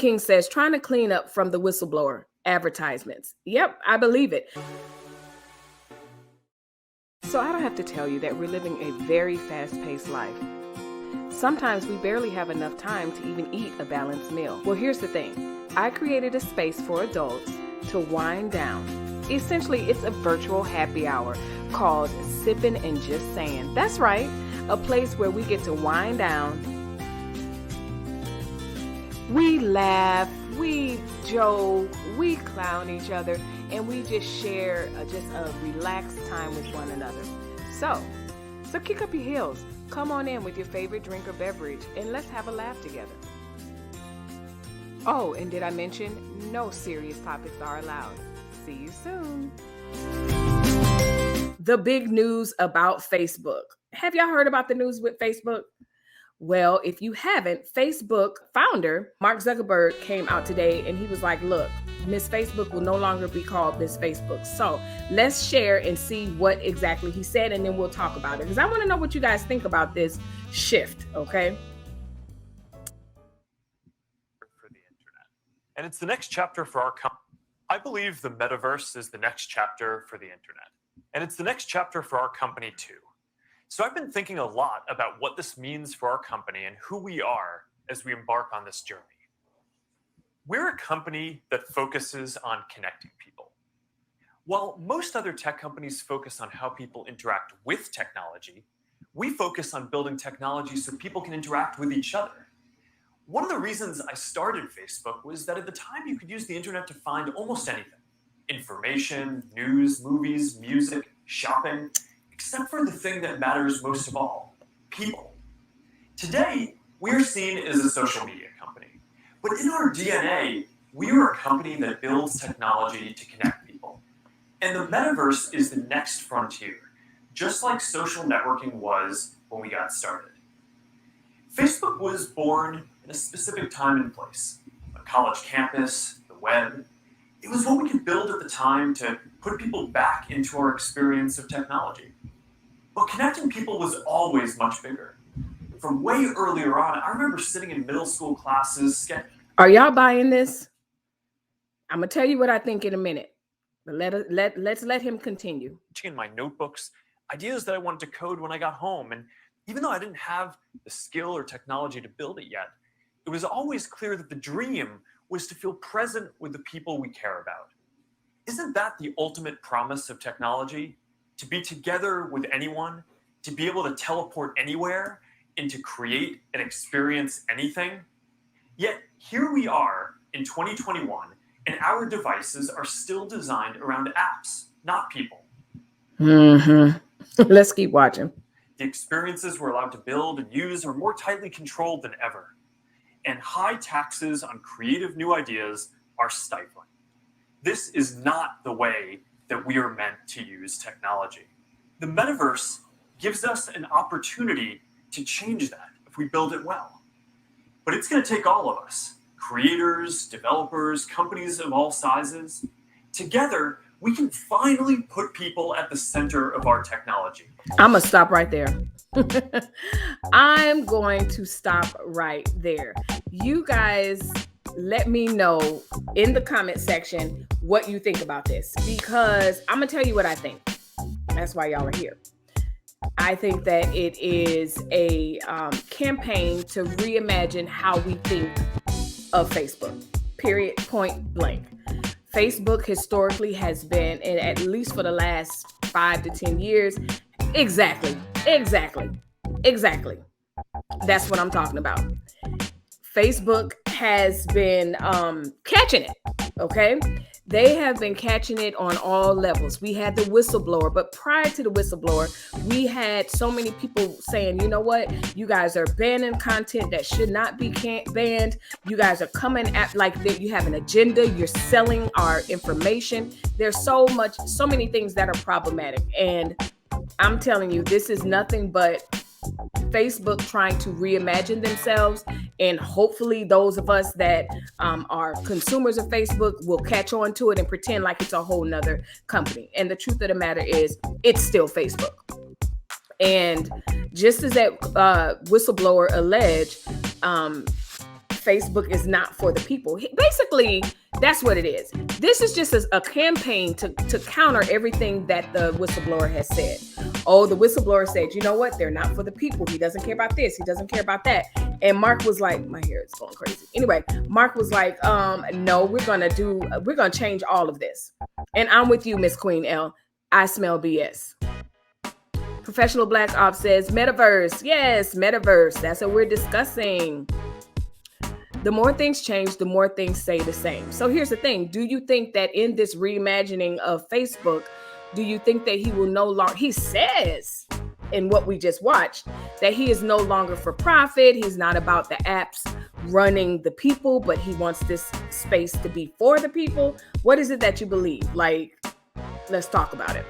King says, trying to clean up from the whistleblower advertisements. Yep, I believe it. So I don't have to tell you that we're living a very fast-paced life. Sometimes we barely have enough time to even eat a balanced meal. Well, here's the thing. I created a space for adults to wind down. Essentially, it's a virtual happy hour called Sippin' and Just Saying. That's right, a place where we get to wind down. We laugh, we joke, we clown each other, and we just share just a relaxed time with one another. So kick up your heels. Come on in with your favorite drink or beverage, and let's have a laugh together. Oh, and did I mention no serious topics are allowed? See you soon. The big news about Facebook. Have y'all heard about the news with Facebook? Well, if you haven't, Facebook founder Mark Zukerberg came out today and he was like, look, Miss Facebook will no longer be called Miss Facebook. So let's share and see what exactly he said, and then we'll talk about it, because I want to know what you guys think about this shift, okay? For the internet. And it's the next chapter for our company. I believe the metaverse is the next chapter for the internet. And it's the next chapter for our company too. So I've been thinking a lot about what this means for our company and who we are as we embark on this journey. We're a company that focuses on connecting people. While most other tech companies focus on how people interact with technology, we focus on building technology so people can interact with each other. One of the reasons I started Facebook was that at the time you could use the internet to find almost anything. Information, news, movies, music, shopping, except for the thing that matters most of all, people. Today, we are seen as a social media company. But in our DNA, we are a company that builds technology to connect people. And the metaverse is the next frontier, just like social networking was when we got started. Facebook was born in a specific time and place, a college campus, the web. It was what we could build at the time to put people back into our experience of technology. But connecting people was always much bigger. From way earlier on, I remember sitting in middle school classes. Are y'all buying this? I'm going to tell you what I think in a minute. But let's let him continue. In my notebooks, ideas that I wanted to code when I got home. And even though I didn't have the skill or technology to build it yet, it was always clear that the dream was to feel present with the people we care about. Isn't that the ultimate promise of technology? To be together with anyone, to be able to teleport anywhere, and to create and experience anything? Yet here we are in 2021, and our devices are still designed around apps, not people. Let's keep watching. The experiences we're allowed to build and use are more tightly controlled than ever. And high taxes on creative new ideas are stifling. This is not the way that we are meant to use technology. The metaverse gives us an opportunity to change that if we build it well. But it's going to take all of us, creators, developers, companies of all sizes. Together, we can finally put people at the center of our technology. I'm going to stop right there. I'm going to stop right there. You guys let me know in the comment section what you think about this, because I'm going to tell you what I think. That's why y'all are here. I think that it is a campaign to reimagine how we think of Facebook, period, point blank. Facebook historically has been, and at least for the last 5 to 10 years, exactly. That's what I'm talking about. Facebook has been catching it, okay? They have been catching it on all levels. We had the whistleblower, but prior to the whistleblower, we had so many people saying, you know what? You guys are banning content that should not be banned. You guys are coming at like you have an agenda. You're selling our information. There's so many things that are problematic. And I'm telling you, this is nothing but Facebook trying to reimagine themselves, and hopefully those of us that are consumers of Facebook will catch on to it and pretend like it's a whole nother company. And the truth of the matter is, it's still Facebook. And just as that whistleblower alleged, Facebook is not for the people. Basically, that's what it is. This is just a campaign to counter everything that the whistleblower has said. Oh, the whistleblower said, you know what? They're not for the people. He doesn't care about this. He doesn't care about that. And Mark was like, my hair is going crazy. Anyway, Mark was like, no, we're going to change all of this. And I'm with you, Miss Queen L. I smell BS. Professional Black Ops says, MetaVerse. Yes, MetaVerse. That's what we're discussing. The more things change, the more things stay the same. So here's the thing. Do you think that in this reimagining of Facebook, do you think that he will no longer, he says in what we just watched, that he is no longer for profit. He's not about the apps running the people, but he wants this space to be for the people. What is it that you believe? Like, let's talk about it.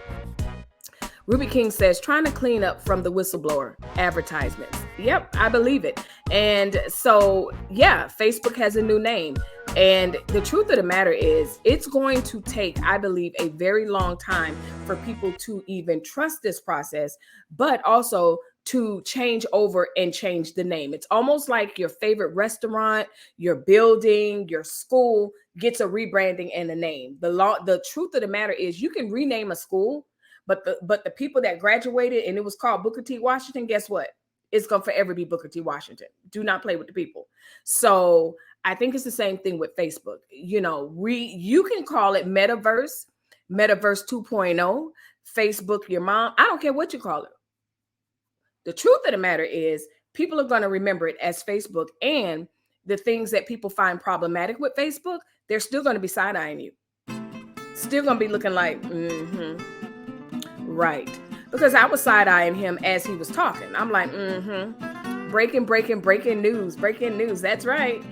Ruby King says, trying to clean up from the whistleblower advertisements. Yep, I believe it. And so, yeah, Facebook has a new name. And the truth of the matter is, it's going to take, I believe, a very long time for people to even trust this process, but also to change over and change the name. It's almost like your favorite restaurant, your building, your school gets a rebranding and a name. The truth of the matter is, you can rename a school, but the people that graduated and it was called Booker T. Washington, guess what? It's going to forever be Booker T. Washington. Do not play with the people. So I think it's the same thing with Facebook. You know, you can call it MetaVerse, MetaVerse 2.0, Facebook your mom. I don't care what you call it. The truth of the matter is, people are going to remember it as Facebook, and the things that people find problematic with Facebook, they're still going to be side-eyeing you. Still going to be looking like, right. Because I was side-eyeing him as he was talking. I'm like, breaking news. That's right.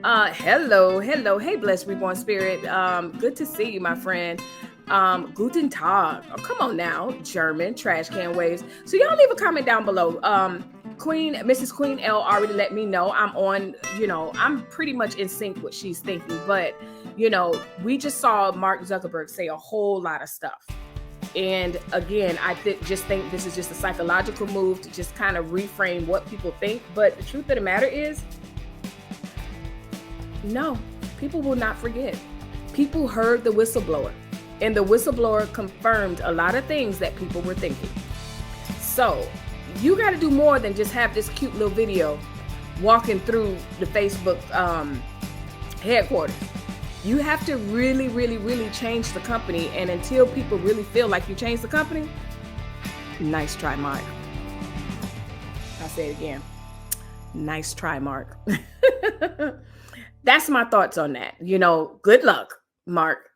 Hello. Hey, blessed reborn spirit. Good to see you, my friend. Guten Tag. Oh, come on now, German trash can waves. So y'all leave a comment down below. Mrs. Queen L already let me know I'm on, I'm pretty much in sync with what she's thinking. But, we just saw Mark Zukerberg say a whole lot of stuff. And again, I just think this is just a psychological move to just kind of reframe what people think. But the truth of the matter is, no, people will not forget. People heard the whistleblower, and the whistleblower confirmed a lot of things that people were thinking. So you got to do more than just have this cute little video walking through the Facebook headquarters. You have to really, really, really change the company. And until people really feel like you changed the company, nice try, Mark. I'll say it again. Nice try, Mark. That's my thoughts on that. Good luck, Mark.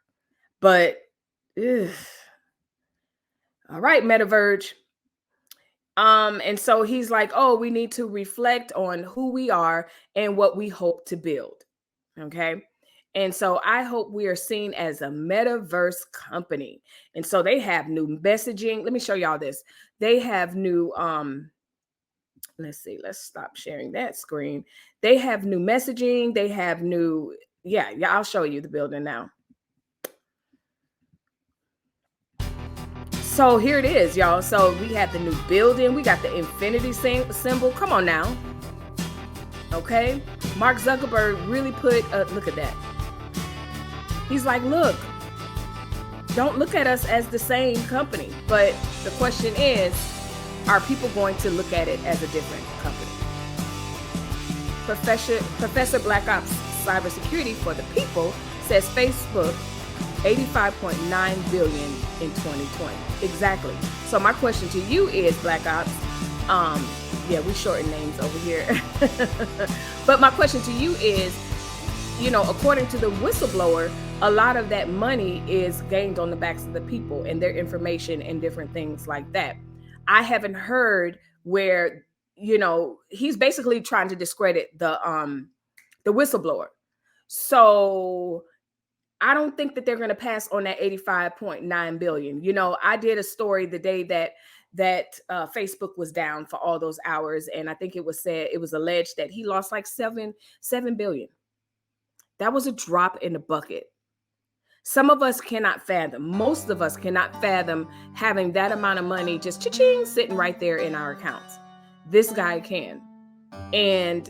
But, all right, MetaVerge. And so he's like, oh, we need to reflect on who we are and what we hope to build. Okay. And so I hope we are seen as a MetaVerse company. And so they have new messaging. Let me show y'all this. They have new, let's see, let's stop sharing that screen. They have new messaging. They have new, yeah, I'll show you the building now. So here it is, y'all. So we have the new building. We got the infinity symbol. Come on now. Okay. Mark Zuckerberg really put, look at that. He's like, look, don't look at us as the same company. But the question is, are people going to look at it as a different company? Professor Black Ops Cybersecurity for the People says Facebook 85.9 billion in 2020. Exactly. So my question to you is, Black Ops, yeah, we shorten names over here. But my question to you is, according to the whistleblower, a lot of that money is gained on the backs of the people and their information and different things like that. I haven't heard where, he's basically trying to discredit the whistleblower. So I don't think that they're going to pass on that 85.9 billion. I did a story the day that Facebook was down for all those hours. And I think it was alleged that he lost like 7 billion. That was a drop in the bucket. Some of us cannot fathom, most of us cannot fathom having that amount of money just cha-ching sitting right there in our accounts. This guy can. And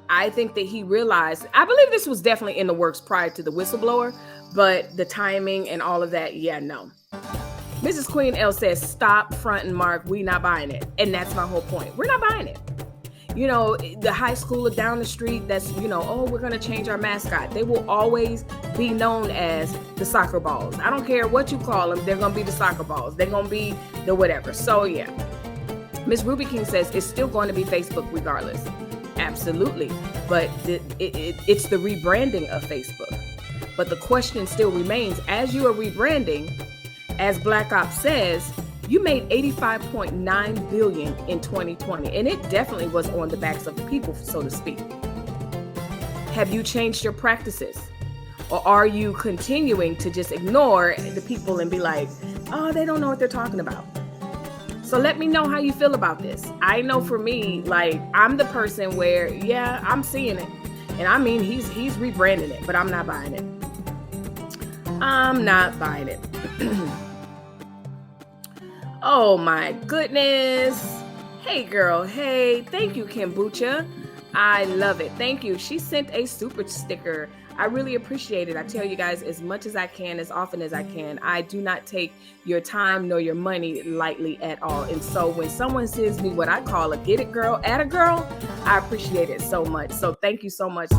I think that he realized, I believe this was definitely in the works prior to the whistleblower, but the timing and all of that, yeah, no. Mrs. Queen L says, stop fronting, Mark. We not buying it. And that's my whole point. We're not buying it. You know, the high schooler down the street that's, you know, oh, we're going to change our mascot. They will always be known as the soccer balls. I don't care what you call them. They're going to be the soccer balls. They're going to be the whatever. So, yeah. Miss Ruby King says it's still going to be Facebook regardless. Absolutely. But it's the rebranding of Facebook. But the question still remains, as you are rebranding, as Black Ops says, you made $85.9 billion in 2020, and it definitely was on the backs of the people, so to speak. Have you changed your practices? Or are you continuing to just ignore the people and be like, oh, they don't know what they're talking about? So let me know how you feel about this. I know for me, like, I'm the person where, yeah, I'm seeing it. And I mean, he's rebranding it, but I'm not buying it. I'm not buying it. Oh my goodness. Hey girl, hey. Thank you, Kombucha. I love it. Thank you. She sent a super sticker. I really appreciate it. I tell you guys as much as I can, as often as I can. I do not take your time nor your money lightly at all. And so when someone sends me what I call a get it girl, at a girl, I appreciate it so much. So thank you so much.